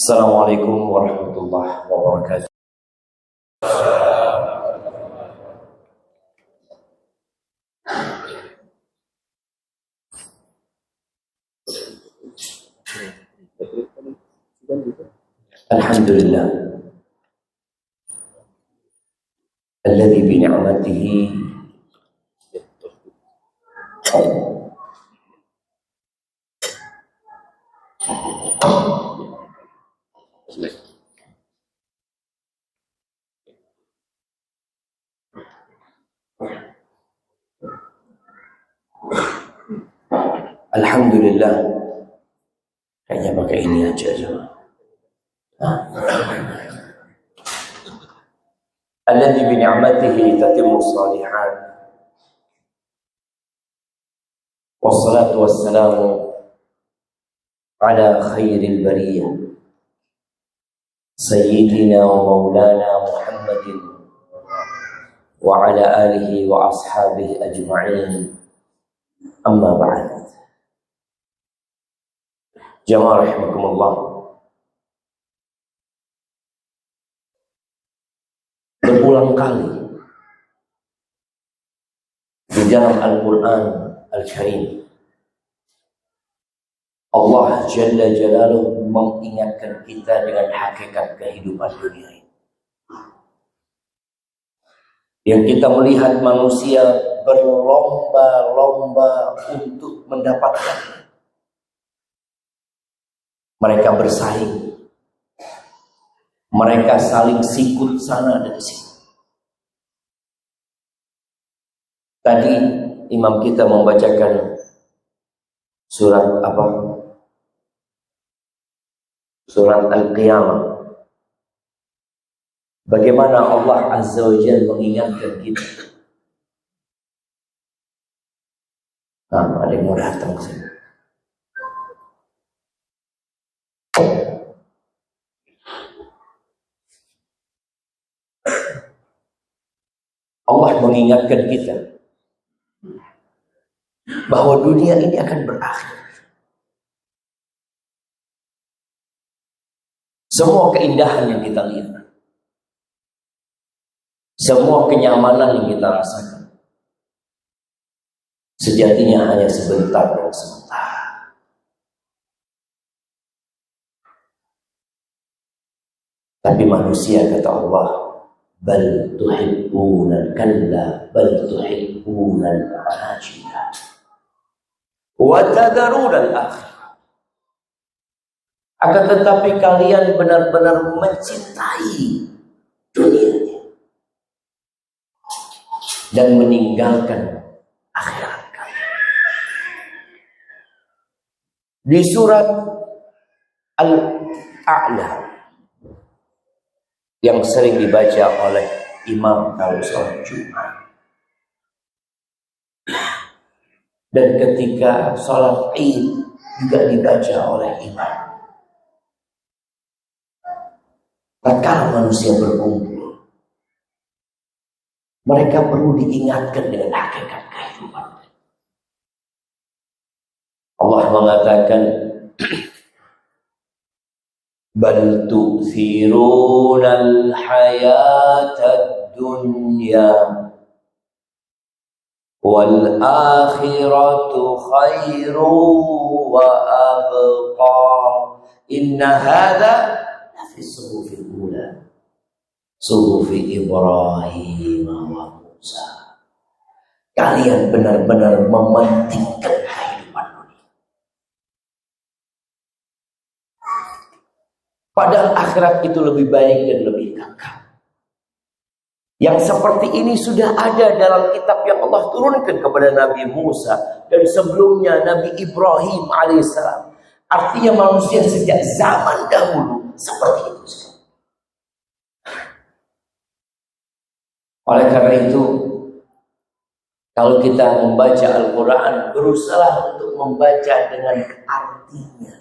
Assalamualaikum warahmatullahi wabarakatuh. Alhamdulillah alladzi bi ni'matihi Alhamdulillah. Kayaknya pakai ini aja coba. Alladzi bi ni'matihi tatimmu shalihat. Wassalatu wassalamu ala khairil bariyah sayyidina wa maulana Muhammadin wa ala alihi wa ashabihi ajma'in. Amma ba'd. Jamaah rahimakumullah. Berulang kali di dalam Al-Quran Al-Karim Allah Jalla Jalaluhu mengingatkan kita dengan hakikat kehidupan dunia ini. Yang kita melihat manusia berlomba-lomba untuk mendapatkan. Mereka bersaing. Mereka saling sikut sana dan sini. Tadi imam kita membacakan surat apa? Surat Al-Qiyamah. Bagaimana Allah Azza wa Jalla mengingatkan kita. Ada yang mau datang sini. Allah mengingatkan kita bahwa dunia ini akan berakhir. Semua keindahan yang kita lihat, semua kenyamanan yang kita rasakan, sejatinya hanya sebentar dan sebentar. Tapi manusia, kata Allah, bal tuhibbunal kalla bal tuhibbunal ajila wa tadharunal akhirah. Akan tetapi kalian benar-benar mencintai dunia dan meninggalkan akhirat kalian. Di surat Al-A'la yang sering dibaca oleh imam kalau sholat Jumat, dan ketika sholat Id juga dibaca oleh imam. Tatkala manusia berkumpul, mereka perlu diingatkan dengan hakikat kehidupan. Allah mengatakan, bal tu'thirunal hayatad dunya wal akhiratu khairu wa abqa inna hadha lafi suhufil ula suhufi Ibrahim wa Musa. Kalian benar-benar mementingkan kehidupan dunia, padahal akhirat itu lebih baik dan lebih kekal. Yang seperti ini sudah ada dalam kitab yang Allah turunkan kepada Nabi Musa dan sebelumnya Nabi Ibrahim alaihissalam. Artinya manusia sejak zaman dahulu seperti itu. Oleh karena itu, kalau kita membaca Al-Quran, berusaha untuk membaca dengan artinya.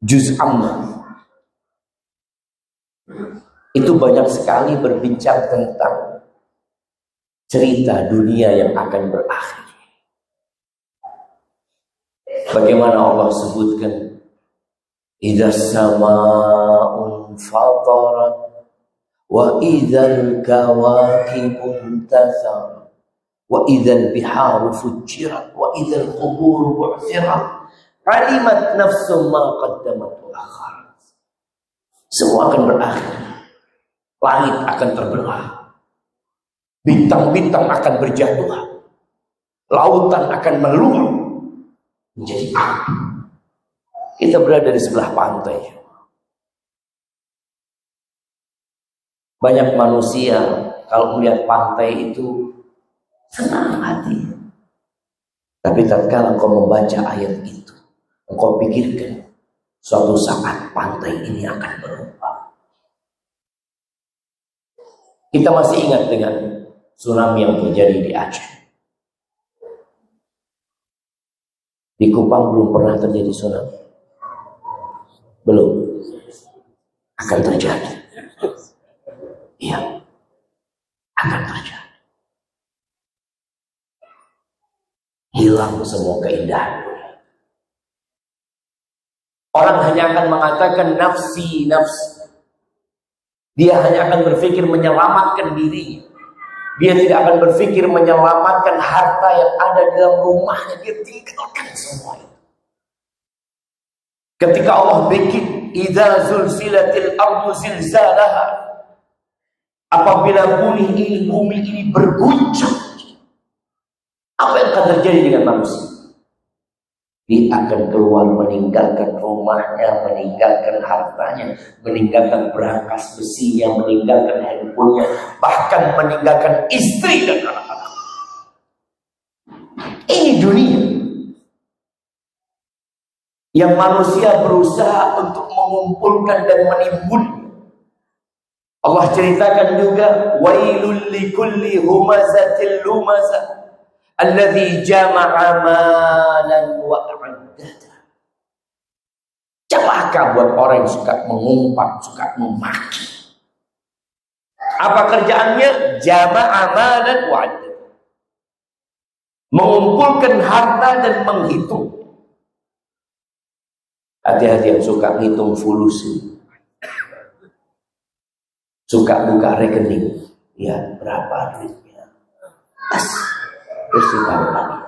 Juz Amma itu banyak sekali berbincang tentang cerita dunia yang akan berakhir. Bagaimana Allah sebutkan idza samaa'un fatarat wa idzal kawakibu intatharat wa idzal biharu fujirat wa idzal quburu bu'thirat alimat nafsum ma qaddamat wa akharat. Semua akan berakhir. Langit akan terbelah. Bintang-bintang akan berjatuhan. Lautan akan meluap menjadi api. Kita berada di sebelah pantai. Banyak manusia kalau melihat pantai itu senang hati. Tapi tatkala engkau membaca ayat itu, engkau pikirkan suatu saat pantai ini akan berubah. Kita masih ingat dengan tsunami yang terjadi di Aceh. Di Kupang belum pernah terjadi tsunami. Belum. Akan terjadi. Iya. Akan terjadi. Hilang semua keindahan. Orang hanya akan mengatakan nafsi, nafsi. Dia hanya akan berpikir menyelamatkan dirinya. Dia tidak akan berpikir menyelamatkan harta yang ada dalam rumahnya. Dia tinggalkan semua itu. Ketika Allah bikin idza zulzilatil ardu zilzalaha, apabila bumi ini berguncang, apa yang akan terjadi dengan manusia? Dia akan keluar meninggalkan rumahnya, meninggalkan hartanya, meninggalkan berangkas besinya, meninggalkan handphonenya, bahkan meninggalkan istri dan anak-anak. Ini dunia yang manusia berusaha untuk mengumpulkan dan menimbun. Allah ceritakan juga, wailul likulli humazatil lumazah alladzi jama'a malan wa addada. Celaka buat orang yang suka mengumpat, suka memaki. Apa kerjaannya? Jama'a malan wa addada. Mengumpulkan harta dan menghitung. Hati-hati yang suka ngitung fulusi. Suka buka rekening. Ya, berapa duitnya? Terus ditaruh lagi.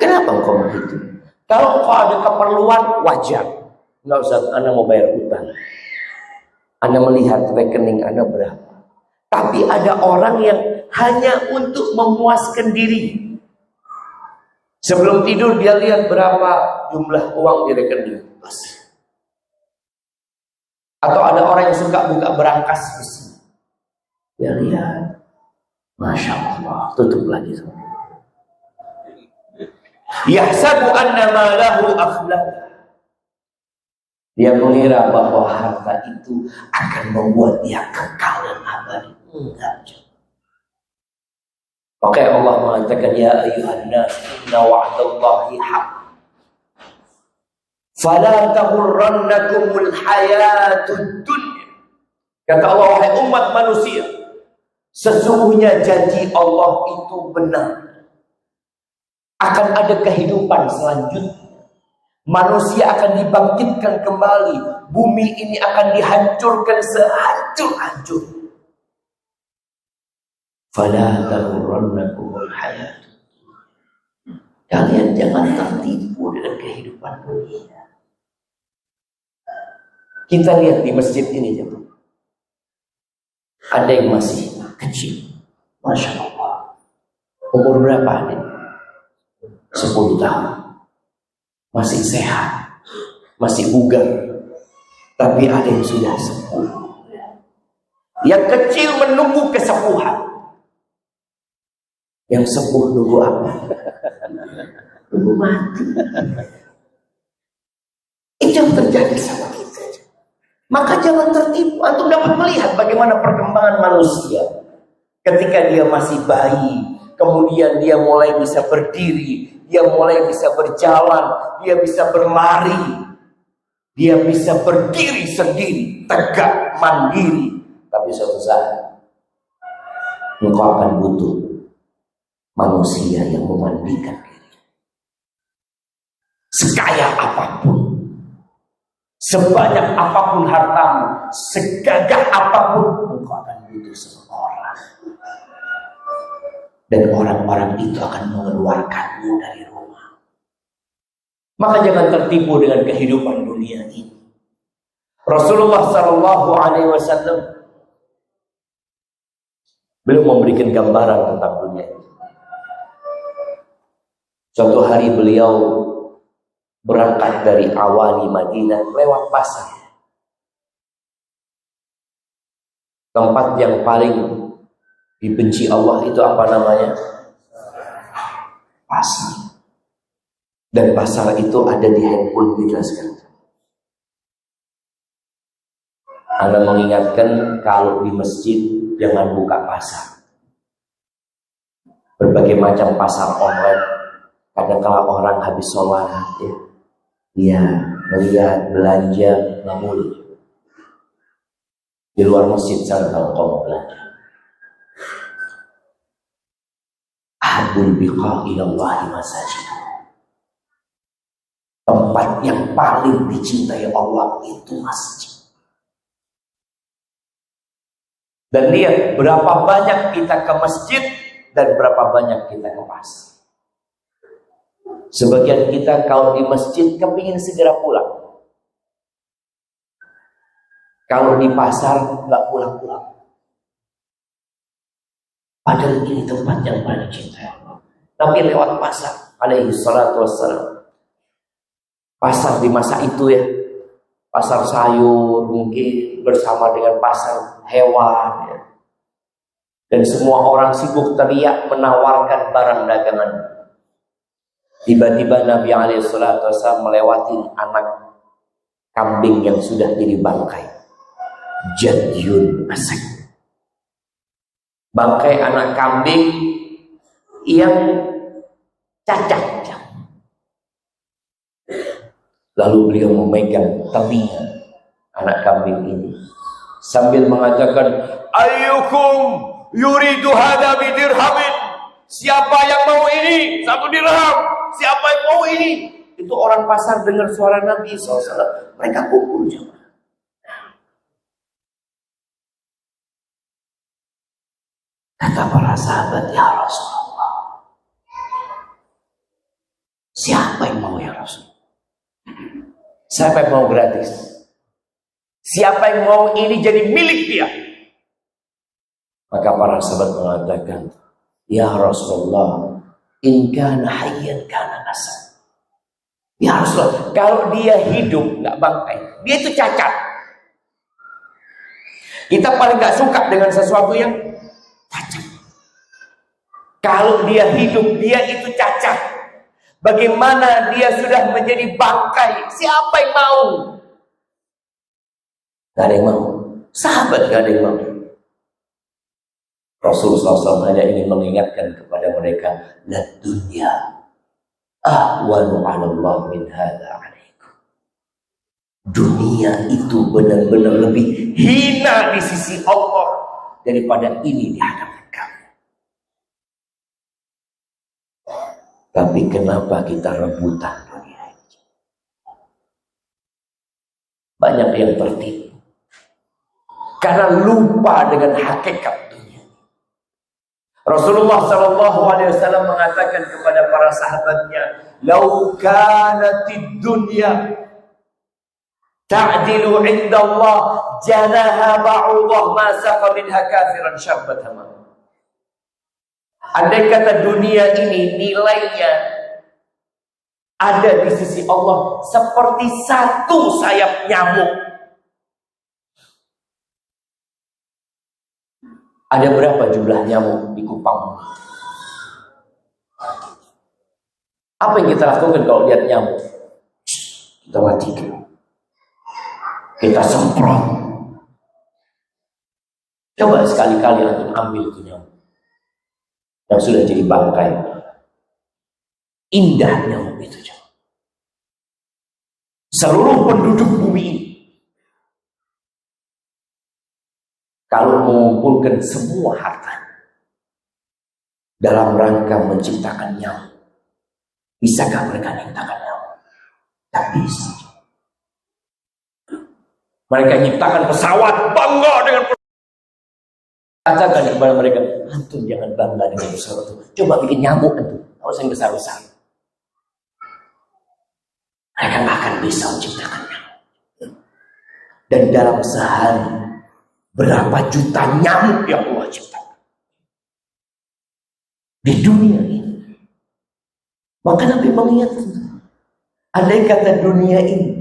Kenapa engkau begitu? Kalau engkau ada keperluan, wajar. Enggak usah, Anda mau bayar utang. Anda melihat rekening Anda berapa. Tapi ada orang yang hanya untuk memuaskan diri. Sebelum tidur dia lihat berapa jumlah uang di rekening. Atau ada orang yang suka buka berangkas besi. Dia lihat. Masya Allah, tutup lagi semua. Yahsabu anna malahu akhlaq. Dia mengira bahwa harta itu akan membuat dia kekal dan abadi. Enggak. Oke, Allah mengatakan ya ayyuhan nas inna wa'dallahi haqq. Fala taghurrannakumul hayatud dunya. Kata Allah, wahai umat manusia, sesungguhnya janji Allah itu benar. Akan ada kehidupan selanjutnya. Manusia akan dibangkitkan kembali. Bumi ini akan dihancurkan sehancur-hancur. Fala taghurrannakumul hayat. Kalian jangan tertipu dengan kehidupan dunia. Kita lihat di masjid ini, jemaah. Ada yang masih kecil, Masya Allah. Umur berapa nih? 10 tahun. Masih sehat, masih bugar. Tapi ada yang sudah sepuh. Yang kecil menunggu kesepuhan. Yang sepuh nunggu apa? Nunggu mati. Itu yang terjadi sama kita. Maka jangan tertipu. Antum dapat melihat bagaimana perkembangan manusia. Ketika dia masih bayi, kemudian dia mulai bisa berdiri, dia mulai bisa berjalan, dia bisa berlari, dia bisa berdiri sendiri, tegak, mandiri. Tapi suatu saat engkau akan butuh manusia yang memandikan diri. Sekaya apapun, Sebanyak apapun hartamu, segagah apapun, engkau akan butuh seseorang. Dan orang-orang itu akan mengeluarkanmu dari rumah. Maka jangan tertipu dengan kehidupan dunia ini. Rasulullah Sallallahu Alaihi Wasallam belum memberikan gambaran tentang dunia ini. Suatu hari beliau berangkat dari Awali Madinah lewat pasar. Tempat yang paling dibenci Allah itu apa namanya? Pasar. Dan pasar itu ada di handphone kita sekarang. Anda mengingatkan kalau di masjid jangan buka pasar. Berbagai macam pasar online. Kadang-kala orang habis sholat, dia melihat belanja nggak boleh. Di luar masjid sana kalau kau mau belanja. Ahabul biqa ilallahi masajid. Tempat yang paling dicintai Allah itu masjid. Dan lihat berapa banyak kita ke masjid dan berapa banyak kita ke pasar. Sebagian kita kalau di masjid kepingin segera pulang. Kalau di pasar nggak pulang-pulang. Padahal ini tempat yang paling dicintai Allah. Tapi lewat pasar, alaihi salatu wassalam. Pasar di masa itu ya, pasar sayur mungkin bersama dengan pasar hewan ya. Dan semua orang sibuk teriak menawarkan barang dagangan. Tiba-tiba Nabi SAW melewati anak kambing yang sudah jadi bangkai. Jadyun asek. Bangkai anak kambing yang cacat. Lalu beliau memegang telinga anak kambing ini sambil mengatakan, ayyukum yuridu hadha bidirhamin. Siapa yang mau ini? 1 dirham. Siapa yang mau ini? Itu orang pasar dengar suara Nabi SAW. Mereka kumpul jemaah. Kata para sahabat, ya Rasulullah, siapa yang mau ya Rasul? Siapa yang mau gratis? Siapa yang mau ini jadi milik dia? Maka para sahabat mengatakan, ya Rasulullah, in kana hayyan kana asad. Ya Rasulullah, kalau dia hidup nggak bangkai, dia itu cacat. Kita paling nggak suka dengan sesuatu yang cacat. Kalau dia hidup, dia itu cacat. Bagaimana dia sudah menjadi bangkai? Siapa yang mau? Gak ada yang mau. Sahabat gak ada yang mau. Rasulullah SAW hanya ingin mengingatkan kepada mereka, la dunya ahwanu 'ala Allah min hadza 'alaikum. Dunia itu benar-benar lebih hina di sisi Allah daripada ini di hadapan kamu. Tapi kenapa kita rebutan dunia ini? Banyak yang tertipu karena lupa dengan hakikat dunia. Rasulullah SAW mengatakan kepada para sahabatnya, "Lau kanatid dunya ta'dilu 'inda Allah janaha ba'udah ma saqa minha kafiran syarbat hamam." Andai kata dunia ini nilainya ada di sisi Allah seperti 1 sayap nyamuk. Ada berapa jumlah nyamuk di Kupang? Apa yang kita lakukan kalau lihat nyamuk? Kita matikan. Kita semprot. Coba sekali-kali langsung ambil itu nyamuk yang sudah jadi bangkai. Indah nyamuk itu. Seluruh penduduk bumi ini, kalau mengumpulkan semua harta dalam rangka menciptakan nyamuk, bisakah mereka menciptakan nyamuk? Tak bisa. Mereka nyiptakan pesawat, bangga dengan pesawat. Katakan kepada mereka, antum jangan bangga dengan pesawat itu. Coba bikin nyamuk antum, nggak usah yang besar-besar. Mereka nggak akan bisa menciptakannya. Dan dalam sehari berapa juta nyamuk yang Allah ciptakan di dunia ini. Maka Nabi mengingatkan, andai kata dunia ini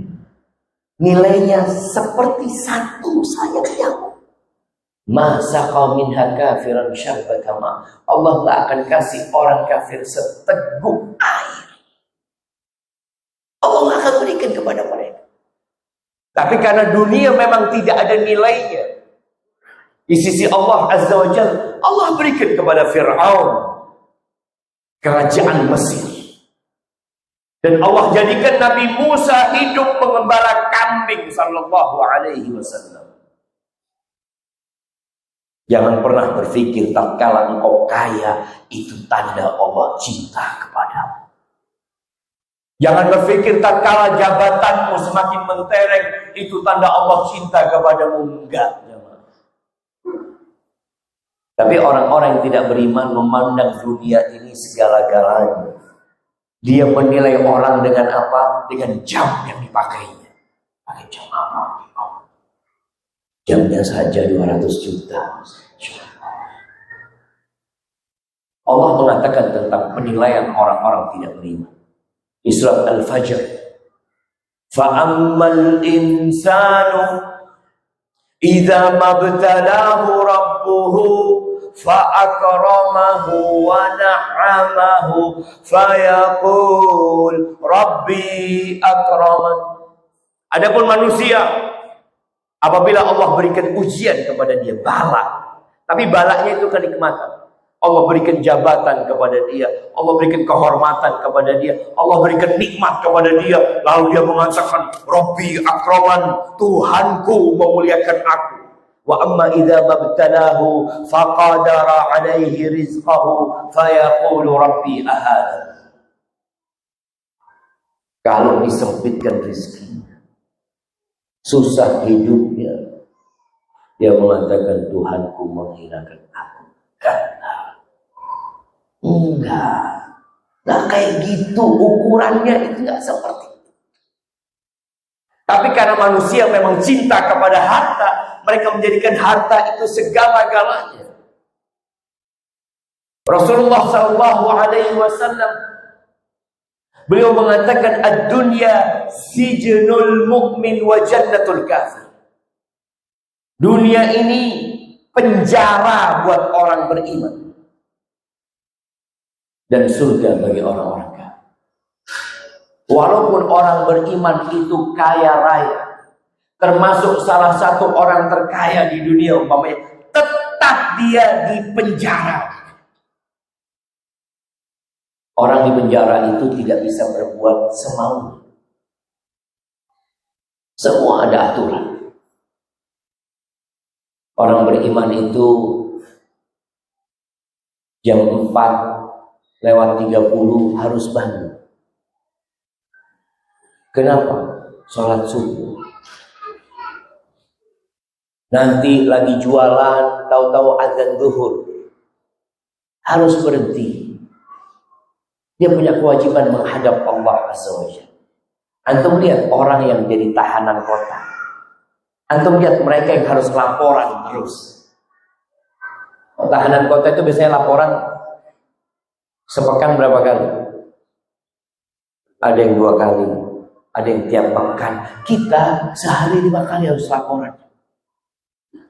nilainya seperti satu sayap nyamuk, masa kau minha kafiran syarbakama, Allah tak akan kasih orang kafir seteguk air. Allah nggak akan berikan kepada mereka. Tapi karena dunia memang tidak ada nilainya di sisi Allah Azza wa Jalla, Allah berikan kepada Fir'aun kerajaan Mesir. Dan Allah jadikan Nabi Musa hidup mengembala kambing sallallahu alaihi wasallam. Jangan pernah berpikir tatkala engkau kaya itu tanda Allah cinta kepadamu. Jangan berpikir tatkala jabatanmu semakin mentereng itu tanda Allah cinta kepadamu. Enggak. Tapi orang-orang yang tidak beriman memandang dunia ini segala-galanya. Dia menilai orang dengan apa? Dengan jam yang dipakainya. Pakai jam apa? Jamnya saja 200 juta. Allah mengatakan tentang penilaian orang-orang tidak beriman di surat Al-Fajr. Fa'ammal insanu idza mabtalahu rabbuhu fa'akramahu wa na'amahu fayaqul rabbi akraman. Adapun manusia, apabila Allah berikan ujian kepada dia, bala, tapi balanya itu kenikmatan. Allah berikan jabatan kepada dia, Allah berikan kehormatan kepada dia, Allah berikan nikmat kepada dia, lalu dia mengatakan Rabbi akraman, Tuhanku memuliakan aku. Wa amma idza mabtalahu faqadara alaihi rizqahu fayaqulu rabbi ahana. Kalau disempitkan rezekinya, susah hidupnya, dia mengatakan Tuhanku menghinakan aku. Enggak. Nah kayak gitu ukurannya itu enggak seperti itu. Tapi karena manusia memang cinta kepada harta, mereka menjadikan harta itu segala-galanya. Rasulullah SAW beliau mengatakan ad-dunya sijnul mu'min wa jannatul kafir. Dunia ini penjara buat orang beriman dan surga bagi orang-orang kafir. Walaupun orang beriman itu kaya raya, termasuk salah satu orang terkaya di dunia umpamanya, tetap dia di penjara. Orang di penjara itu tidak bisa berbuat semaunya. Semua ada aturan. Orang beriman itu jam 4:30 harus bangun. Kenapa? Sholat subuh. Nanti lagi jualan, tahu-tahu azan zuhur, harus berhenti. Dia punya kewajiban menghadap Allah Azza wa Jalla. Antum lihat orang yang jadi tahanan kota. Antum lihat mereka yang harus laporan terus. Tahanan kota itu biasanya laporan sepekan berapa kali? Ada yang 2 kali, ada yang tiap pekan. Kita sehari 5 kali harus laporan.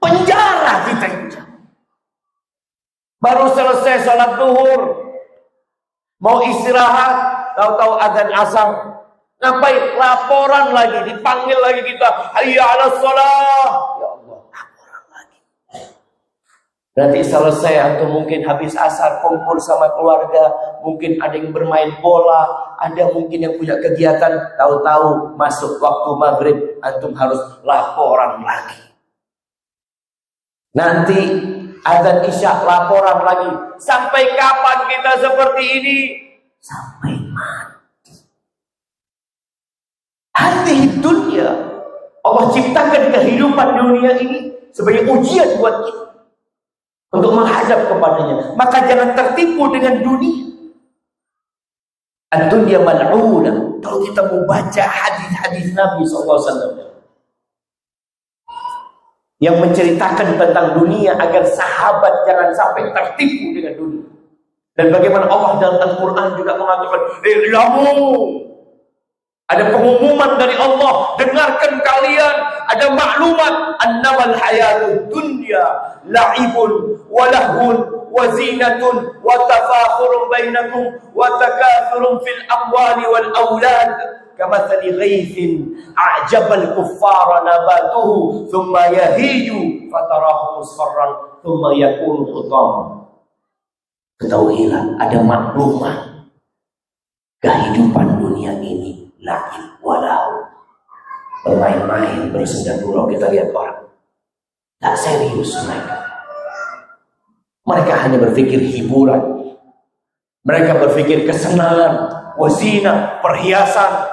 Penjara kita itu. Baru selesai sholat zuhur, mau istirahat, tahu-tahu azan asar. Ngapain? Laporan lagi, dipanggil lagi kita. Hayya 'alas shalah. Ya Allah, laporan lagi. Nanti selesai atau mungkin habis asar kumpul sama keluarga, mungkin ada yang bermain bola, ada mungkin yang punya kegiatan, tahu-tahu masuk waktu maghrib, antum harus laporan lagi. Nanti azan isya laporan lagi. Sampai kapan kita seperti ini? Sampai mati. Hati dunia. Allah ciptakan kehidupan dunia ini sebagai ujian buat kita untuk menghadap kepadanya. Maka jangan tertipu dengan dunia. Ad-dunya mal'unah. Kalau kita mau baca hadis-hadis Nabi SAW yang menceritakan tentang dunia agar sahabat jangan sampai tertipu dengan dunia. Dan bagaimana Allah dalam Al-Quran juga mengatakan, "Ilamu." Ada pengumuman dari Allah, dengarkan kalian, ada maklumat, annamal hayatud dunya la'ibun wa lahun wa zinatun wa tafakhurun bainakum wa takathurun fil amwali wal aulad kamathali ghaithin a'jabal kuffara nabatuhu thumma yahiju fatarahu musfarran thumma yakunu hutama. Ketahuilah, ada maklumat kehidupan dunia ini la'ib walau, bermain-main, bersenda-gurau. Kita lihat orang tak serius mereka hanya berpikir hiburan, mereka berpikir kesenangan, wazina, perhiasan,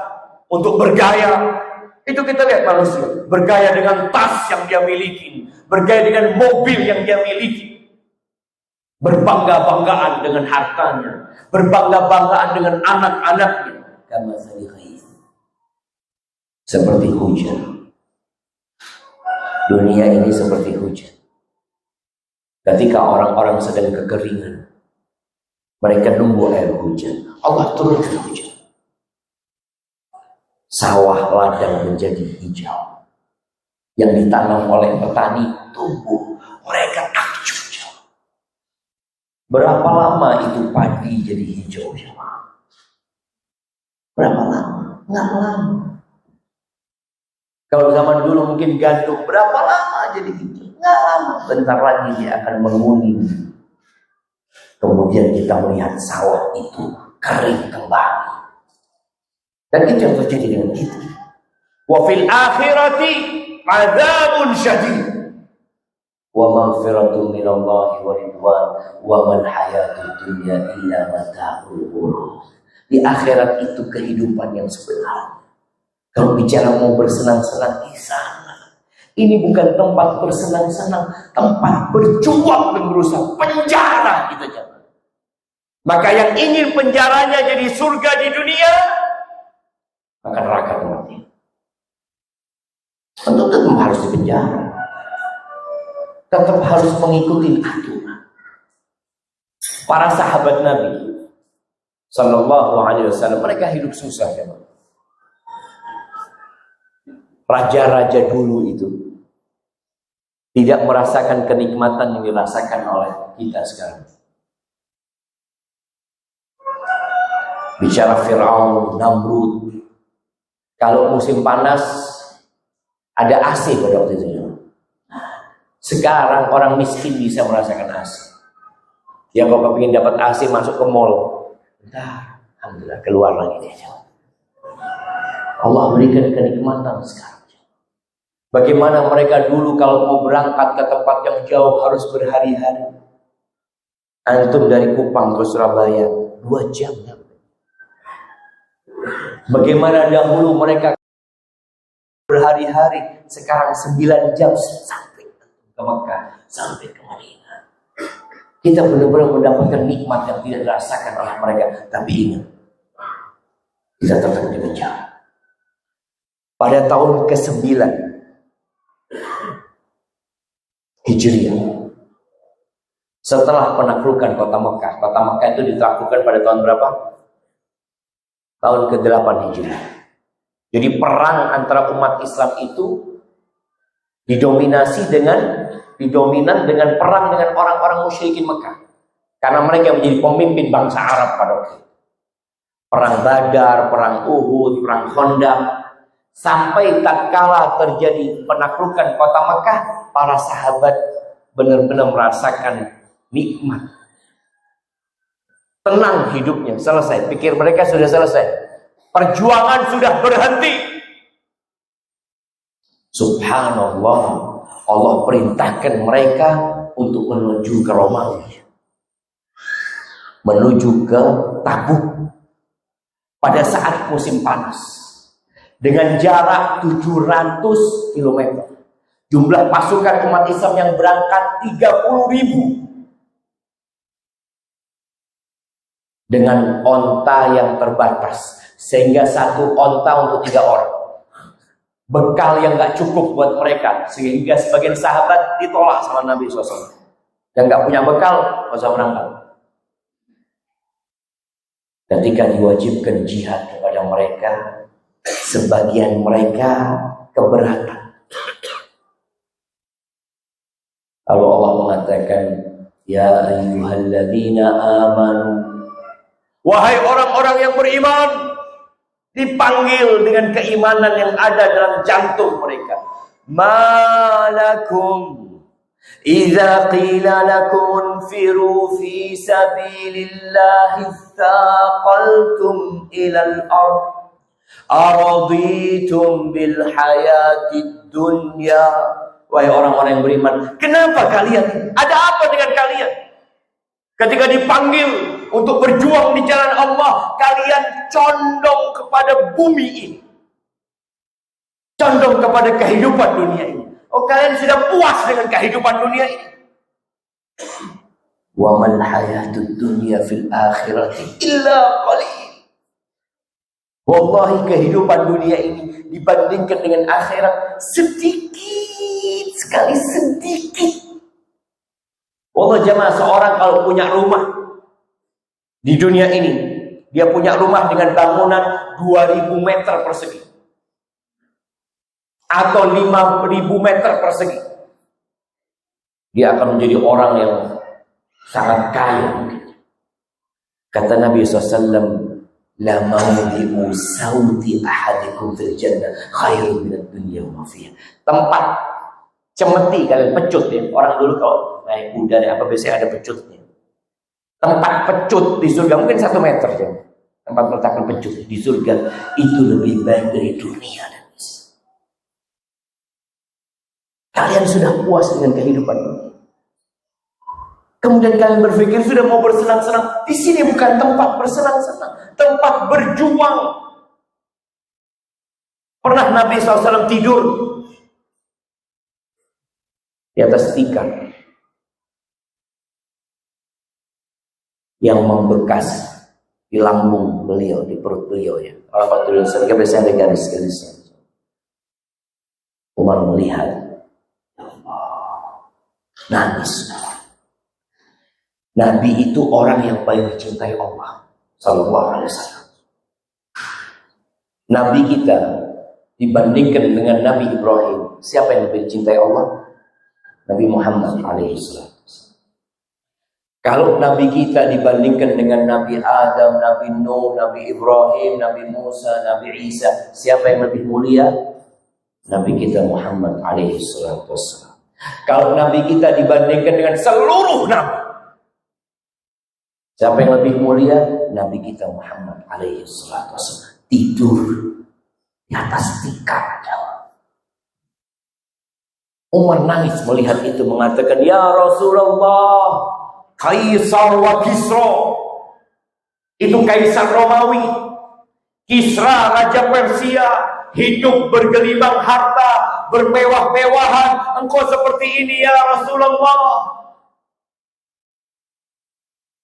untuk bergaya. Itu kita lihat manusia bergaya dengan tas yang dia miliki, bergaya dengan mobil yang dia miliki, berbangga-banggaan dengan hartanya, berbangga-banggaan dengan anak-anaknya. Seperti hujan. Dunia ini seperti hujan. Ketika orang-orang sedang kekeringan, mereka nunggu air hujan. Allah turunkan hujan. Sawah ladang menjadi hijau. Yang ditanam oleh petani tumbuh. Mereka takjub. Berapa lama itu padi jadi hijau? Berapa lama? Nggak lama. Kalau zaman dulu mungkin gandum, berapa lama jadi hijau? Nggak lama. Bentar lagi dia akan menguning. Kemudian kita melihat sawah itu kering kembali. Dan itu yang terjadi dengan kita. Wa fil akhirati adzabun syadid. Wa maghfiratun minallahi wa ridwan wa mal hayatud dunya illa mata'ul ghurur. Di akhirat itu kehidupan yang sebenarnya. Kalau bicara mau bersenang-senang di sana, ini bukan tempat bersenang-senang, tempat berjuang dan berusaha. Penjara kita jangan. Maka yang ingin penjaranya jadi surga di dunia, maka neraka nanti. Tentu tetap harus dipenjara, tetap harus mengikuti aturan. Para sahabat Nabi Sallallahu Alaihi Wasallam, mereka hidup susah ya. Raja-raja dulu itu tidak merasakan kenikmatan yang dirasakan oleh kita sekarang. Bicara Fir'aun, Namrud, kalau musim panas ada AC pada waktu itu. Sekarang orang miskin bisa merasakan AC. Ya kalau ingin dapat AC masuk ke mall, bentar, alhamdulillah keluar lagi dia. Allah berikan kenikmatan sekarang. Bagaimana mereka dulu kalau mau berangkat ke tempat yang jauh harus berhari-hari. Antum dari Kupang ke Surabaya 2 jam. Bagaimana dahulu mereka berhari-hari, sekarang 9 jam sampai ke Mekah, sampai ke Madinah. Kita benar-benar mendapatkan nikmat yang tidak dirasakan oleh mereka. Tapi ingat, kita tetap dikejar. Pada tahun ke-9 Hijriah, setelah penaklukan kota Mekah. Kota Mekah itu ditaklukkan pada tahun berapa? Tahun ke-8 Hijriah. Jadi perang antara umat Islam itu didominan dengan perang dengan orang-orang musyrikin Mekah. Karena mereka menjadi pemimpin bangsa Arab pada waktu itu. Perang Badar, perang Uhud, perang Khandaq. Sampai tatkala terjadi penaklukan kota Mekah, para sahabat benar-benar merasakan nikmat. Tenang hidupnya, selesai. Pikir mereka sudah selesai. Perjuangan sudah berhenti. Subhanallah, Allah perintahkan mereka untuk menuju ke Romawi, menuju ke Tabuk pada saat musim panas. dengan jarak 700 km. Jumlah pasukan umat Islam yang berangkat 30.000. Dengan onta yang terbatas, sehingga satu onta untuk 3 orang. Bekal yang gak cukup buat mereka, sehingga sebagian sahabat ditolak sama Nabi SAW. Yang gak punya bekal, gak usah berangkat. Ketika diwajibkan jihad kepada mereka, sebagian mereka keberatan. Lalu Allah mengatakan, ya ayyuhalladzina amanu, wahai orang-orang yang beriman, dipanggil dengan keimanan yang ada dalam jantung mereka. Malakum idza qila lakum unfiru fi sabilillahi thaqaltum ilal ard araditum bil hayatid dunya. Wahai orang-orang yang beriman, kenapa kalian? Ada apa dengan kalian? Ketika dipanggil untuk berjuang di jalan Allah, kalian condong kepada bumi ini, condong kepada kehidupan dunia ini. Oh, kalian sudah puas dengan kehidupan dunia ini. Wa mal hayatud dunya fil akhirati illa qalil. Wallahi, kehidupan dunia ini dibandingkan dengan akhirat sedikit sekali, sedikit. Allah jamaah, seorang kalau punya rumah di dunia ini, dia punya rumah dengan bangunan 2000 meter persegi atau 5000 meter persegi, dia akan menjadi orang yang sangat kaya. Kata Nabi SAW, la mawdi'u sawti ahadikum fil jannah khairun minad dunya wa ma fiha. Tempat cemeti kalian, pecut ya. Orang dulu kalau naik kuda apa biasanya ada pecutnya. Tempat pecut di surga mungkin 1 meter ya. Tempat meletakkan pecut di surga itu lebih baik dari dunia dan isi. Kalian sudah puas dengan kehidupan ini. Kemudian kalian berpikir sudah mau bersenang-senang. Di sini bukan tempat bersenang-senang, tempat berjuang. Pernah Nabi SAW tidur di atas tikar yang membekas di lambung beliau, di perut beliau ya. Kalau waktu itu ketika biasanya ada garis-garisnya. Umar melihat, ya Allah, nangis. Nabi itu orang yang paling dicintai Allah Sallallahu Alaihi Wasallam. Nabi kita dibandingkan dengan Nabi Ibrahim, siapa yang lebih dicintai Allah? Nabi Muhammad alaihi wasallam. Kalau Nabi kita dibandingkan dengan Nabi Adam, Nabi Nuh, Nabi Ibrahim, Nabi Musa, Nabi Isa, siapa yang lebih mulia? Nabi kita Muhammad alaihi wasallam. Kalau Nabi kita dibandingkan dengan seluruh Nabi, siapa yang lebih mulia? Nabi kita Muhammad alaihi wasallam. Tidur di atas tikar. Umar nangis melihat itu, mengatakan, ya Rasulullah, Kaisar wa Kisra, itu Kaisar Romawi, Kisra Raja Persia, hidup bergelimang harta, bermewah-mewahan, engkau seperti ini ya Rasulullah.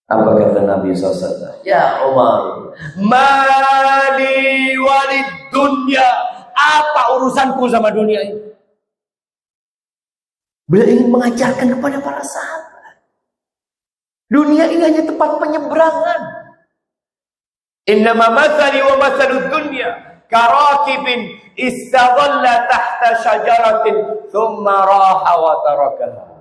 Apa kata Nabi SAW? Ya Umar, mali walid dunya, apa urusanku sama dunia ini? Beliau ingin mengajarkan kepada para sahabat, dunia ini hanya tempat penyeberangan. Innama mathali wa mathalud dunya karakibin istadalla tahta syajaratin thumma raha wa tarakaha.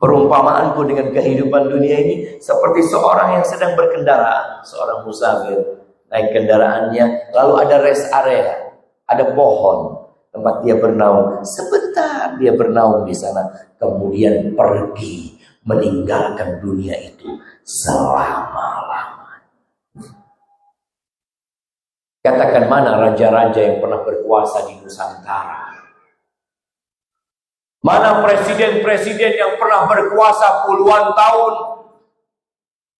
Perumpamaanku dengan kehidupan dunia ini seperti seorang yang sedang berkendaraan, seorang musafir naik kendaraannya, lalu ada rest area, ada pohon tempat dia bernaung. Sebentar dia bernaung di sana, kemudian pergi meninggalkan dunia itu selama-lamanya. Katakan, mana raja-raja yang pernah berkuasa di Nusantara? Mana presiden-presiden yang pernah berkuasa puluhan tahun?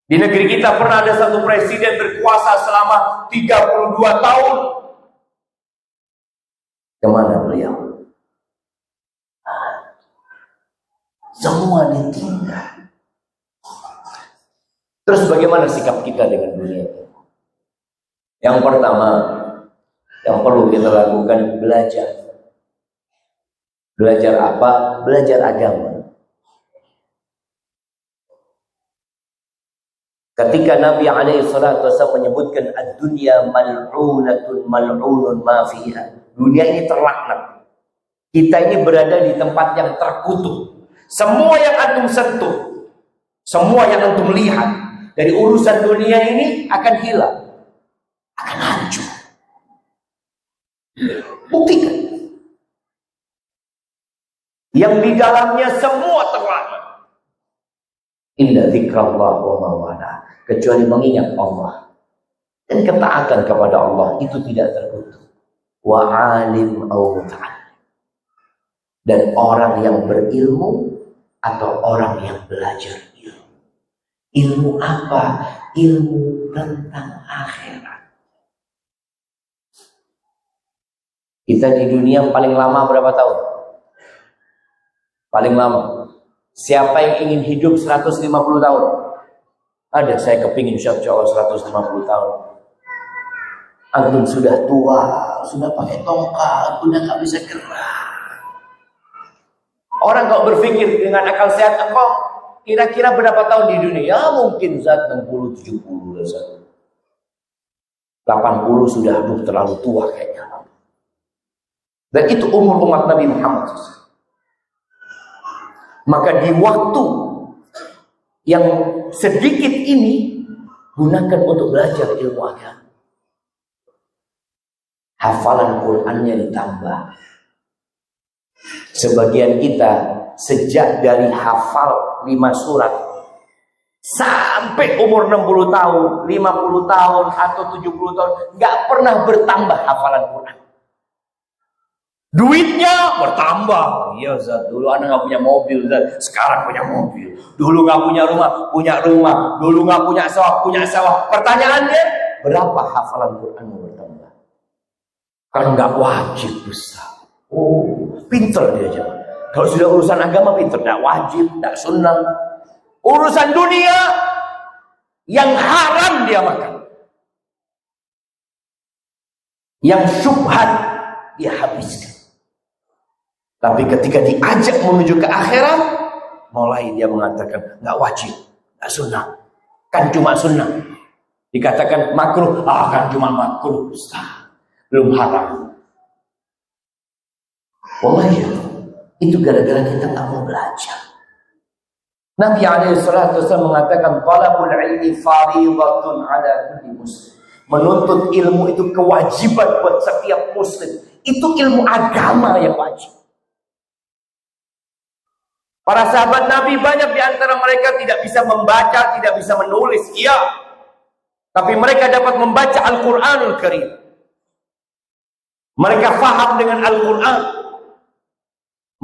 Di negeri kita pernah ada satu presiden berkuasa selama 32 tahun. Kemana beliau? Semua ditinggal. Terus bagaimana sikap kita dengan dunia? Yang pertama, yang perlu kita lakukan belajar. Belajar apa? Belajar agama. Ketika Nabi SAW menyebutkan ad-dunya mal'unatun mal'unun ma fiha. Dunia ini terlaknat. Kita ini berada di tempat yang terkutuk. Semua yang antum sentuh, semua yang antum lihat dari urusan dunia ini akan hilang, akan hancur. Buktikan. Yang di dalamnya semua terlaknat. Illa dzikrallah wa ma wala. Kecuali mengingat Allah dan ketaatan kepada Allah itu tidak terkutuk. Wa alim au muta'allim. Dan orang yang berilmu atau orang yang belajar ilmu. Ilmu apa? Ilmu tentang akhirat. Kita di dunia paling lama berapa tahun? Paling lama. Siapa yang ingin hidup 150 tahun? Ada, saya kepingin insya Allah 150 tahun. Antum sudah tua, sudah pakai tongkat, udah gak bisa gerak. Orang kalau berpikir dengan akal sehat, engkau kira-kira berapa tahun di dunia? Ya mungkin saat 60, 70 lah saat. 80 sudah terlalu tua kayaknya. Dan itu umur umat Nabi Muhammad SAW. Maka di waktu yang sedikit ini gunakan untuk belajar ilmu agama. Hafalan Qur'annya ditambah. Sebagian kita sejak dari hafal 5 surat sampai umur 60 tahun, 50 tahun atau 70 tahun nggak pernah bertambah hafalan Quran. Duitnya bertambah. Iya Zat, dulu anak nggak punya mobil Zat, sekarang punya mobil. Dulu nggak punya rumah, punya rumah. Dulu nggak punya sawah, punya sawah. Pertanyaannya, berapa hafalan Quranmu bertambah? Kan nggak wajib besar. Oh, pinter dia aja. Kalau sudah urusan agama pinter, nggak wajib, nggak sunnah. Urusan dunia yang haram dia makan, yang syubhat dia habiskan. Tapi ketika diajak menuju ke akhirat, mulai dia mengatakan nggak wajib, nggak sunnah, kan cuma sunnah. Dikatakan makruh, kan cuma makruh, belum haram. Wallahi itu gara-gara kita tak mau belajar. Nabi SAW mengatakan talabul ilmi fardhatun ala kulli muslim. Menuntut ilmu itu kewajiban buat setiap muslim. Itu ilmu agama yang wajib. Para sahabat Nabi banyak di antara mereka tidak bisa membaca, tidak bisa menulis. Iya. Tapi mereka dapat membaca Al-Qur'anul Karim. Mereka faham dengan Al-Qur'an.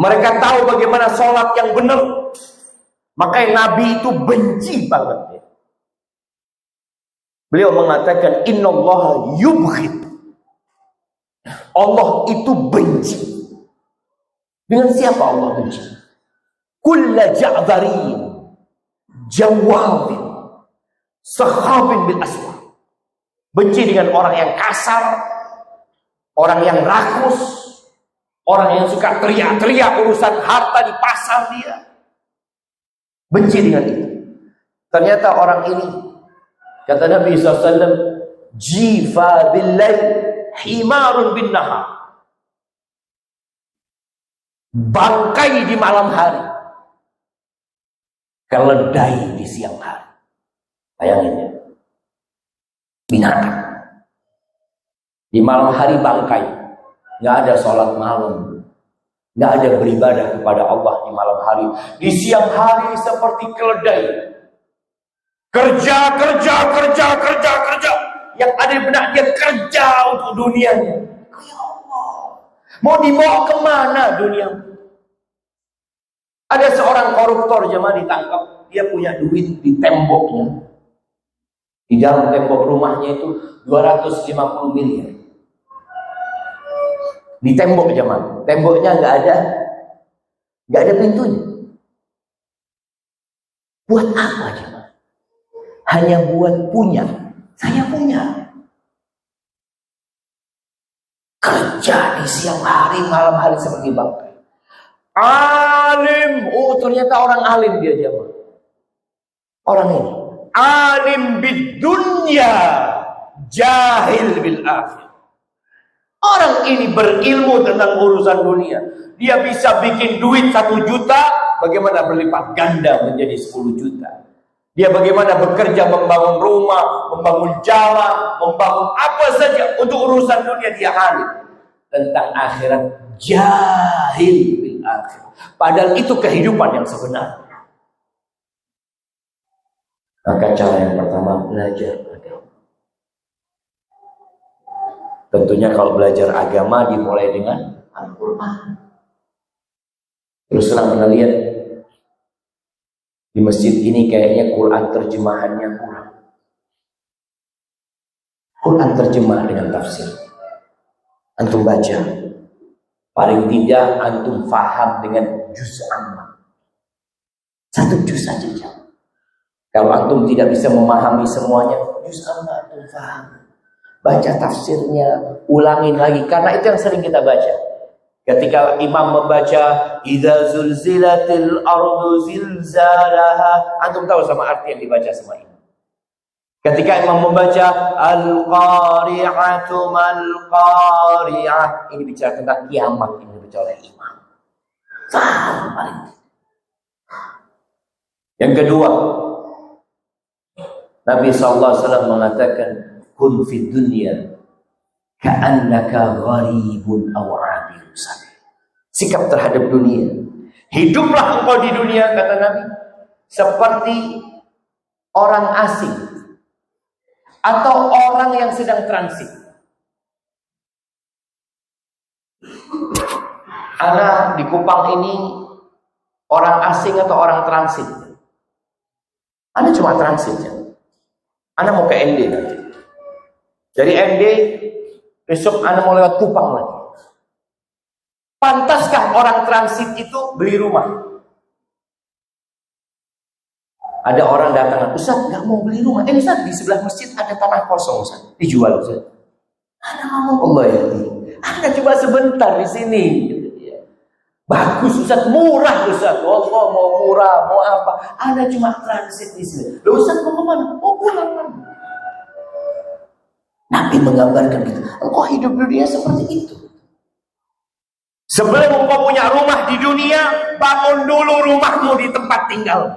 Mereka tahu bagaimana sholat yang benar. Makanya Nabi itu benci banget. Beliau mengatakan innallaha yubghid. Allah itu benci. Dengan siapa Allah benci? Kulla ja'dharin jawabin sahabin bil aswaq. Benci dengan orang yang kasar, orang yang rakus, orang yang suka teriak-teriak urusan harta di pasar dia. Benci dengan itu. Ternyata orang ini, kata Nabi SAW, jifa billail himarun bin nahar. Bangkai di malam hari, keledai di siang hari. Bayangin ya. Binatang. Di malam hari bangkai. Nggak ada sholat malam. Nggak ada beribadah kepada Allah di malam hari. Di siang hari seperti keledai. Kerja. Yang ada di benak dia kerja untuk dunianya. Ya Allah. Mau dibawa kemana dunia? Ada seorang koruptor jemaah ditangkap. Dia punya duit di temboknya. Di dalam tembok rumahnya itu 250 miliar. Di tembok jemaah. Temboknya nggak ada pintunya. Buat apa jemaah? Hanya buat punya. Saya punya. Kerja di siang hari, malam hari seperti bangkai. Alim. Oh, ternyata orang alim dia jemaah. Orang ini alim bid dunya, jahil bil akhir. Orang ini berilmu tentang urusan dunia. Dia bisa bikin duit 1 juta, bagaimana berlipat ganda menjadi 10 juta. Dia bagaimana bekerja membangun rumah, membangun jalan, membangun apa saja untuk urusan dunia, dia alim. Tentang akhirat, jahil bil akhir. Padahal itu kehidupan yang sebenarnya. Maka cara yang pertama, belajar agama. Tentunya kalau belajar agama dimulai dengan Al-Quran. Terus sekarang pernah lihat di masjid ini kayaknya Quran terjemahannya kurang. Quran terjemah dengan tafsir. Antum baca, paling tidak antum faham dengan juz amma. 1 juz saja. Kalau antum tidak bisa memahami semuanya, juz amma antum faham. Baca tafsirnya, ulangin lagi, karena itu yang sering kita baca. Ketika imam membaca idza zulzilatil ardu zilzalaha, antum tahu sama arti yang dibaca sama imam. Ketika imam membaca al-qari'atu mal-qari'ah, ini bicara tentang kiamat, ini bicara oleh imam. Faham paling. Yang kedua, Nabi SAW mengatakan kun fid dunya ka'annaka gharibun aw 'abirun sabil. Sikap terhadap dunia. Hiduplah engkau di dunia, kata Nabi, seperti orang asing atau orang yang sedang transit. Ana di Kupang ini orang asing atau orang transit? Ana cuma transit ya. Ana mau ke ND nanti. Dari ND besok Ana mau lewat Kupang lagi. Pantaskah orang transit itu beli rumah? Ada orang datang, Ustaz nggak mau beli rumah. Ustaz di sebelah masjid ada tanah kosong, Ustaz. Dijual, Ustaz. Ana ngomong Allah ya. Ana coba sebentar di sini. Bagus Ustaz, murah Ustaz. Allah mau murah, mau apa? Ana cuma transit di sini. Loh Ustaz mau kemana? Mau pulang kan? Nabi menggambarkan gitu. Engkau hidup dunia seperti itu. Sebelum engkau punya rumah di dunia, bangun dulu rumahmu di tempat tinggal.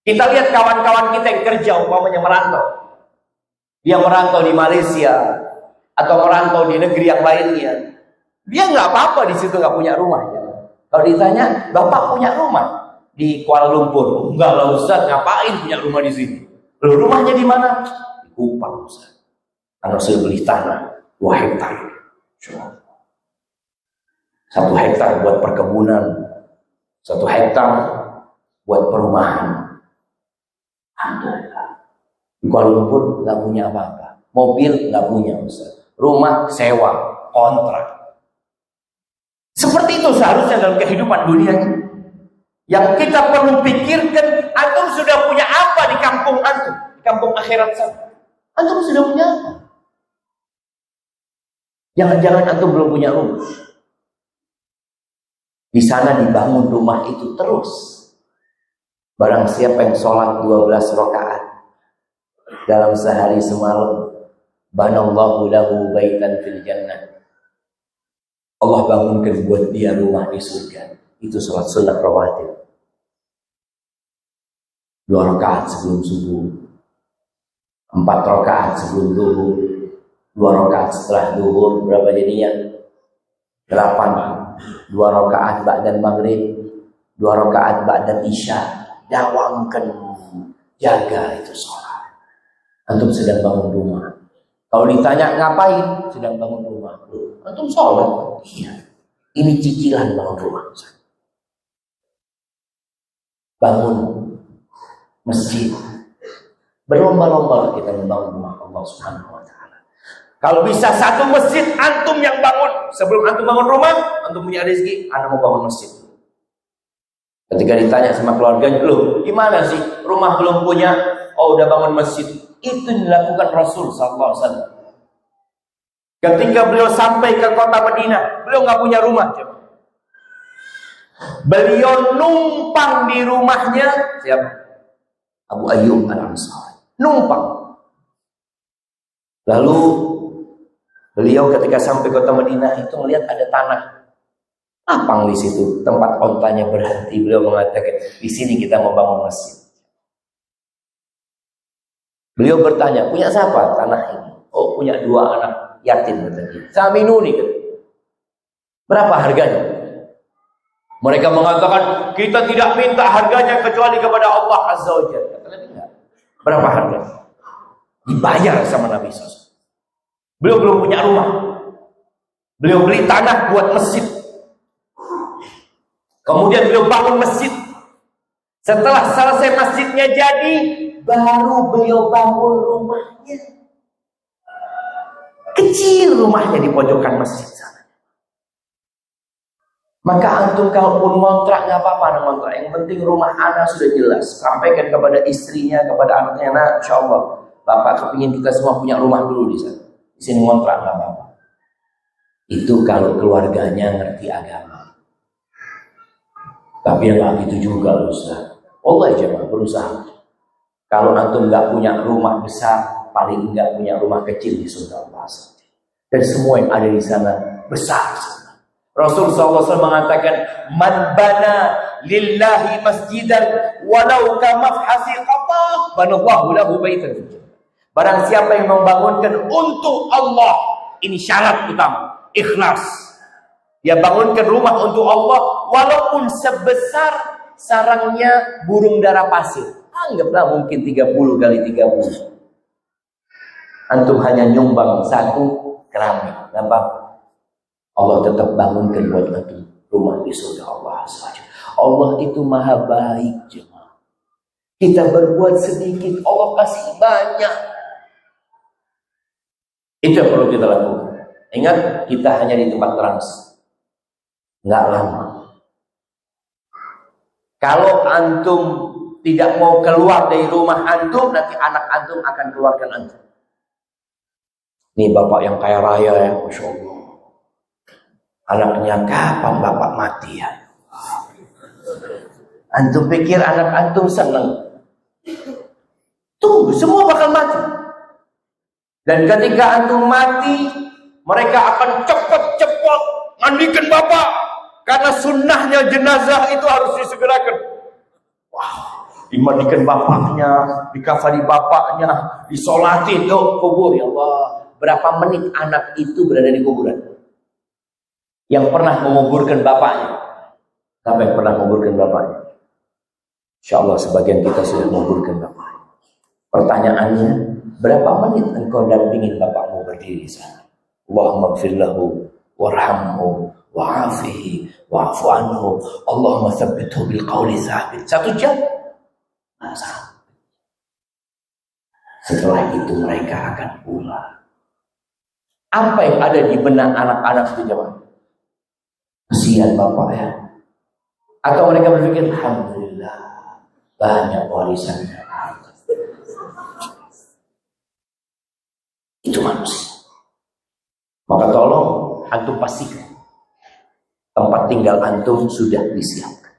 Kita lihat kawan-kawan kita yang kerja, umpamanya merantau. Dia merantau di Malaysia atau merantau di negeri yang lainnya. Dia nggak apa-apa di situ nggak punya rumah. Ya. Kalau ditanya, Bapak punya rumah di Kuala Lumpur? Enggak lah Ustaz, ngapain punya rumah di sini? Loh, rumahnya di mana? Di Kupang Ustaz. Karena saya beli tanah 2 hektar. 1 hektar buat perkebunan, 1 hektar buat perumahan. Alhamdulillah. Di Kuala Lumpur nggak punya apa-apa, mobil nggak punya Ustaz, rumah sewa, kontrak. Seperti itu seharusnya dalam kehidupan dunia ini. Yang kita perlu pikirkan, antum sudah punya apa di kampung antum, di kampung akhirat sana? Antum sudah punya apa? Jangan-jangan antum belum punya rumah. Di sana dibangun rumah itu terus. Barang siapa yang sholat 12 rakaat dalam sehari semalam, banallahu lahu baitan fil jannah. Allah bangunkan buat dia rumah di surga. Itu sholat sunat rawatib. 2 rakaat sebelum subuh, 4 rakaat sebelum zuhur, 2 rakaat setelah zuhur, berapa jadinya? 8. 2 rakaat ba'da maghrib, 2 rakaat ba'da isya. Dawamkan, jaga itu sholat. Antum sedang bangun rumah. Kalau ditanya ngapain? Sedang bangun rumah. Antum sholat? Iya. Ini cicilan bangun rumah. Bangun masjid. Berlomba-lomba kita membangun rumah Allah Subhanahu wa Ta'ala. Kalau bisa 1 masjid antum yang bangun, sebelum antum bangun rumah, antum punya rezeki, anak mau bangun masjid. Ketika ditanya sama keluarganya, loh gimana sih rumah belum punya, oh udah bangun masjid. Itu dilakukan Rasul sallallahu alaihi wasallam. Ketika beliau sampai ke kota Madinah, beliau nggak punya rumah. Beliau numpang di rumahnya siapa? Abu Ayyub Al-Ansari. Numpang. Lalu beliau ketika sampai kota Madinah itu melihat ada tanah lapang di situ, tempat ontanya berhenti. Beliau mengatakan, di sini kita mau bangun masjid. Beliau bertanya, punya siapa tanah ini? Oh, punya 2 anak yatim katanya. Saminuni katanya. Berapa harganya? Mereka mengatakan, kita tidak minta harganya kecuali kepada Allah Azza wa Jalla. Kata Nabi, enggak. Berapa harganya? Dibayar sama Nabi SAW. Beliau belum punya rumah. Beliau beli tanah buat masjid. Kemudian beliau bangun masjid. Setelah selesai masjidnya jadi, baru beliau bangun rumahnya. Kecil rumahnya di pojokan masjid sana. Maka antum kalaupun ngontrak nggak apa-apa ngontrak. Yang penting rumah anak sudah jelas. Sampaikan kepada istrinya, kepada anaknya, nah, insya Allah, bapak kepingin kita semua punya rumah dulu di sana. Di sini ngontrak nggak apa-apa. Itu kalau keluarganya ngerti agama. Tapi yang nggak gitu juga Ustaz. Allah jemaah berusaha. Kalau antum nggak punya rumah besar, paling nggak punya rumah kecil di surga Allah. Dan semua yang ada di sana besar. Rasul SAW mengatakan, man bana lillahi masjidan walau kamafhasi qatah banallahu lahu baitan. Barang siapa yang membangunkan untuk Allah, ini syarat utama, ikhlas. Dia bangunkan rumah untuk Allah walaupun sebesar sarangnya burung dara pasir. Anggaplah mungkin 30 kali 30. Antum hanya nyumbang 1 keramik. Nampak? Allah tetap bangunkan buat antum rumah di surga Allah saja. Allah itu maha baik jemaah. Kita berbuat sedikit, Allah kasih banyak. Itu yang perlu kita lakukan. Ingat, kita hanya di tempat transit. Nggak lama. Kalau antum tidak mau keluar dari rumah antum, nanti anak antum akan keluarkan antum. Nih bapak yang kaya raya ya, Masya Allah. Anaknya kapan bapak mati ya? Antum pikir anak antum senang? Tunggu, semua bakal mati. Dan ketika antum mati, mereka akan cepat-cepat mandikan bapak. Karena sunnahnya jenazah itu harus disegerakan. Wah, dimandikan bapaknya, dikafani bapaknya, disolatin ke kubur. Ya Allah, berapa menit anak itu berada di kuburan? Yang pernah menguburkan bapaknya? Siapa yang pernah menguburkan bapaknya? Insya Allah sebagian kita sudah menguburkan bapaknya. Pertanyaannya, berapa menit engkau dampingin bapakmu berdiri di sana? Allahumma gfir lahu warhamhu wa'afihi wa'afu anhu Allahumma tsabbithu bil qawli tsabit. 1 jam. Masa. Setelah itu mereka akan pulang. Apa yang ada di benak anak-anak itu jemaah? Kasihan bapak ya. Atau mereka berpikir, alhamdulillah banyak warisannya. Itu manusia. Maka tolong antum pastikan tempat tinggal antum sudah disiapkan.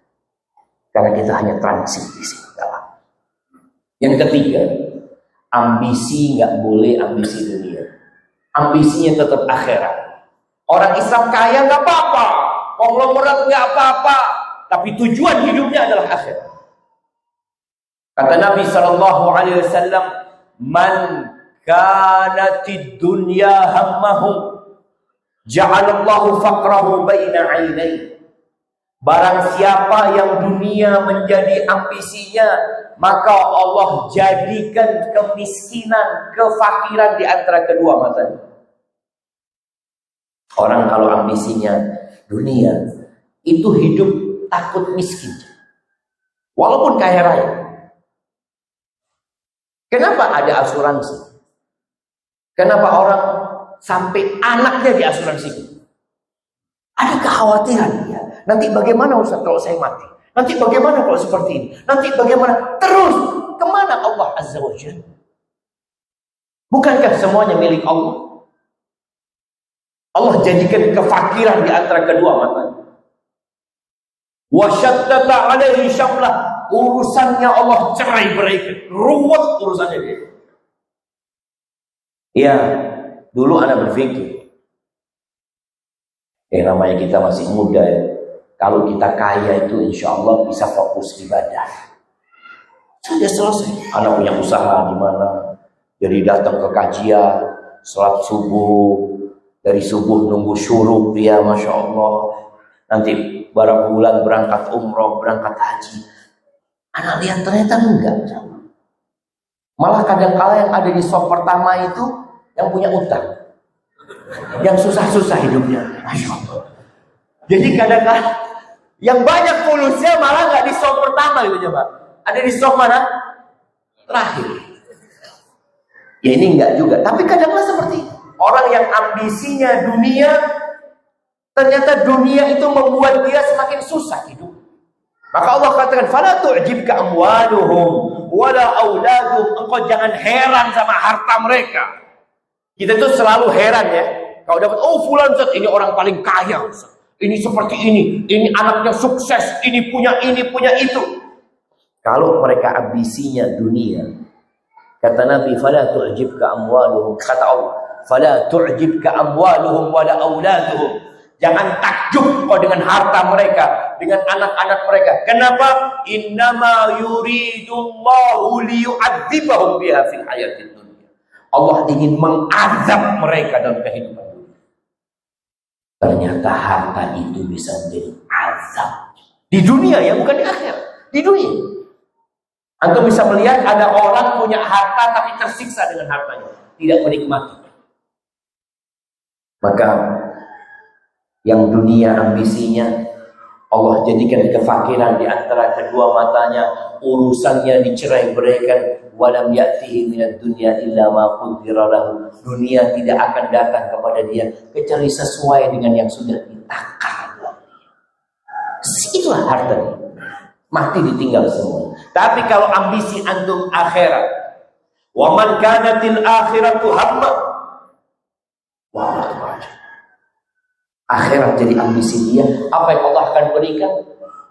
Karena kita hanya transit di sini. Yang ketiga, ambisi nggak boleh ambisi dunia. Ambisinya tetap akhirat. Orang Islam kaya nggak apa-apa, konglomerat nggak apa-apa, tapi tujuan hidupnya adalah akhirat. Kata Nabi SAW, man kanatid dunya hammahu ja'alallahu faqrahu baina 'ainai. Barang siapa yang dunia menjadi ambisinya, maka Allah jadikan kemiskinan, kefakiran di antara kedua matanya. Orang kalau ambisinya dunia, itu hidup takut miskin. Walaupun kaya raya. Kenapa ada asuransi? Kenapa orang sampai anaknya diasuransikan? Ada kekhawatiran ya. Nanti bagaimana Ustaz kalau saya mati? Nanti bagaimana kalau seperti ini? Nanti bagaimana? Terus kemana Allah Azza wa Jalla? Bukankah semuanya milik Allah? Allah jadikan kefakiran di antara kedua matanya. Wa syattata alaihi syamlah. Urusannya Allah cerai beraikan, ruwet urusannya dia. Ya, dulu anak berpikir, namanya kita masih muda ya. Kalau kita kaya itu insya Allah bisa fokus ibadah. Sudah selesai. Anak punya usaha di mana? Jadi datang ke kajian, sholat subuh, dari subuh nunggu syuruk dia, masya Allah. Nanti beberapa bulan berangkat umroh, berangkat haji. Anak lihat ternyata enggak. Malah kadang-kala yang ada di sop pertama itu yang punya utang, yang susah-susah hidupnya. Masya Allah. Jadi kadang-kala yang banyak fulusnya malah nggak di sop pertama gitu coba. Ada di sop mana? Terakhir. Ya ini enggak juga. Tapi kadang-kala seperti orang yang ambisinya dunia, ternyata dunia itu membuat dia semakin susah hidup. Maka Allah katakan, "Fala tu'jibka amwaluhum wala auladuhum." Engkau jangan heran sama harta mereka. Kita tuh selalu heran ya. Kalau dapat, oh fulan Ustaz, ini orang paling kaya Ustaz. Ini seperti ini anaknya sukses, ini punya itu. Kalau mereka ambisinya dunia, kata Nabi, "Fala tu'jibka amwaluhum." Kata Allah, "Fala tu'jibka amwaluhum wala auladuhum." Jangan takjub kau dengan harta mereka, dengan anak-anak mereka. Kenapa? Innama yuridullahu liyu'adzibahum biha fil hayatid dunya. Allah ingin mengazab mereka dalam kehidupan dunia. Ternyata harta itu bisa menjadi azab di dunia ya, bukan di akhirat. Di dunia. Antum bisa melihat ada orang punya harta tapi tersiksa dengan hartanya, tidak menikmati. Maka yang dunia ambisinya Allah jadikan kefakiran di antara kedua matanya, urusannya dicerai-beraikan. Walam ya'tihi minad dunya illa ma qaddara lahu. Dunia tidak akan datang kepada dia kecuali sesuai dengan yang sudah ditakar. Itulah harta. Mati ditinggal semua. Tapi kalau ambisi antum akhirat, wa man kanatil akhiratu hamma, akhirat jadi ambisi dia, apa yang Allah akan berikan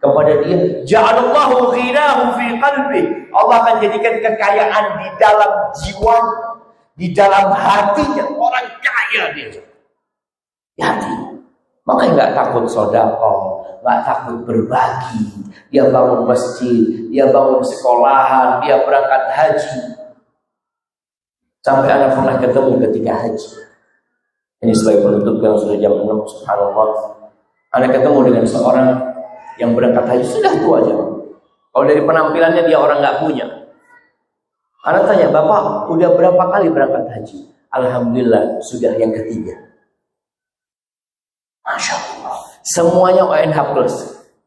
kepada dia? Ja'alallahu ghinahu fi qalbi. Allah akan jadikan kekayaan di dalam jiwa, di dalam hatinya. Orang kaya dia. Di hati. Makanya nggak takut sedekah, nggak takut berbagi. Dia bangun masjid, dia bangun sekolahan, dia berangkat haji. Sampai anak pernah ketemu ketika haji. Ini sebagai penutup yang sudah jam 6, subhanallah. Anda ketemu dengan seorang yang berangkat haji, sudah tua aja. Kalau dari penampilannya dia orang nggak punya. Anda tanya, Bapak udah berapa kali berangkat haji? Alhamdulillah sudah yang ketiga. Masya Allah. Semuanya ONH plus.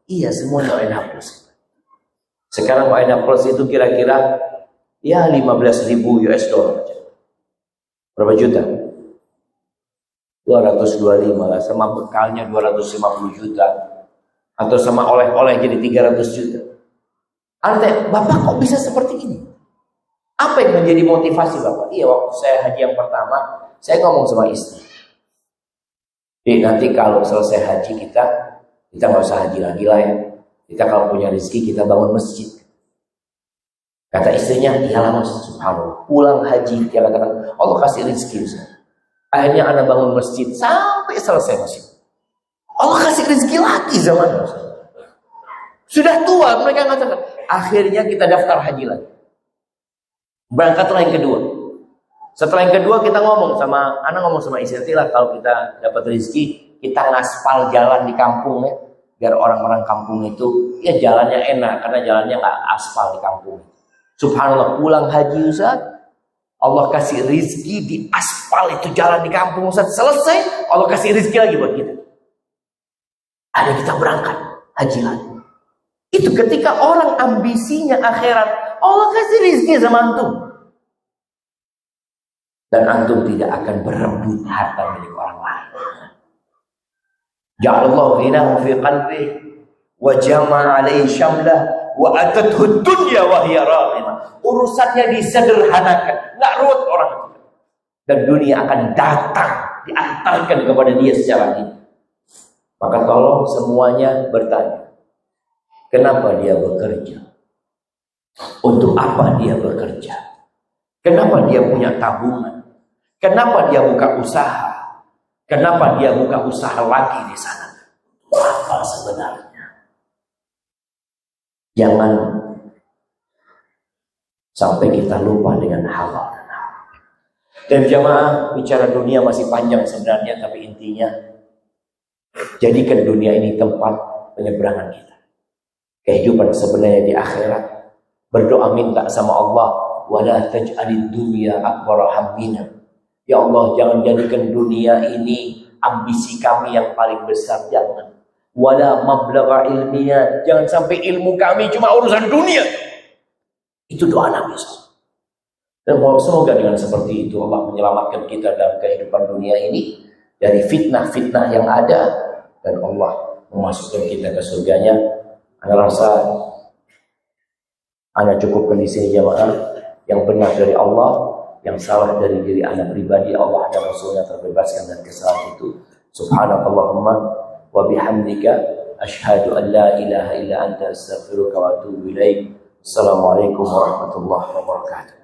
Iya semuanya ONH plus. Sekarang ONH plus itu kira-kira ya 15.000 US dollar. Berapa juta? 225 lah, sama bekalnya 250 juta, atau sama oleh-oleh jadi 300 juta. Artinya, Bapak kok bisa seperti ini? Apa yang menjadi motivasi Bapak? Iya, waktu saya haji yang pertama, saya ngomong sama istri, nanti kalau selesai haji kita nggak usah haji lagi lah ya. Kita kalau punya rezeki kita bangun masjid. Kata istrinya, iyalah Mas, subhanallah. Pulang haji dia katakan, Allah kasih rezeki Ustaz. Akhirnya anak bangun masjid sampai selesai masjid. Allah kasih rezeki lagi zaman Ustaz. Sudah tua mereka katakan. Akhirnya kita daftar haji lagi. Berangkatlah yang kedua. Setelah yang kedua kita ngomong sama istri lah, kalau kita dapat rezeki kita ngaspal jalan di kampung ya, biar orang-orang kampung itu ya jalannya enak karena jalannya nggak aspal di kampung. Subhanallah, pulang haji Ustaz, Allah kasih rezeki di aspal itu jalan di kampung Ustaz. Selesai, Allah kasih rezeki lagi buat kita. Ada kita berangkat haji lagi. Itu ketika orang ambisinya akhirat, Allah kasih rezeki sama antum. Dan antum tidak akan berebut harta milik orang lain. Ja'alallahu ghinahu fi qalbihi wa jama'a alaihi syamlah wa atathu dunya wa hiya raghimah. Urusannya disederhanakan, enggak ruwet orang itu. Dan dunia akan datang, diantarkan kepada dia secara ini. Maka tolong semuanya bertanya, kenapa dia bekerja? Untuk apa dia bekerja? Kenapa dia punya tabungan? Kenapa dia buka usaha? Kenapa dia buka usaha lagi di sana? Apa sebenarnya? Jangan sampai kita lupa dengan halal dan haram. Dan jamaah, bicara dunia masih panjang sebenarnya, tapi intinya jadikan dunia ini tempat penyeberangan kita. Kehidupan sebenarnya di akhirat. Berdoa minta sama Allah, wala taj'alid dunya akbar hammina. Ya Allah, jangan jadikan dunia ini ambisi kami yang paling besar, jangan. Wala mablagha ilmiya, jangan sampai ilmu kami cuma urusan dunia. Itu doa Nabi SAW. Dan semoga dengan seperti itu Allah menyelamatkan kita dalam kehidupan dunia ini dari fitnah-fitnah yang ada, dan Allah memasukkan kita ke surganya. Ana rasa ana cukupkan di sini jamaah. Yang benar dari Allah, yang salah dari diri anak pribadi, Allah dan Rasulnya terbebaskan dari kesalahan itu. Subhanakallahumma wa bihamdika asyhadu an la ilaha illa anta astaghfiruka wa atubu ilaik. Assalamualaikum warahmatullahi wabarakatuh.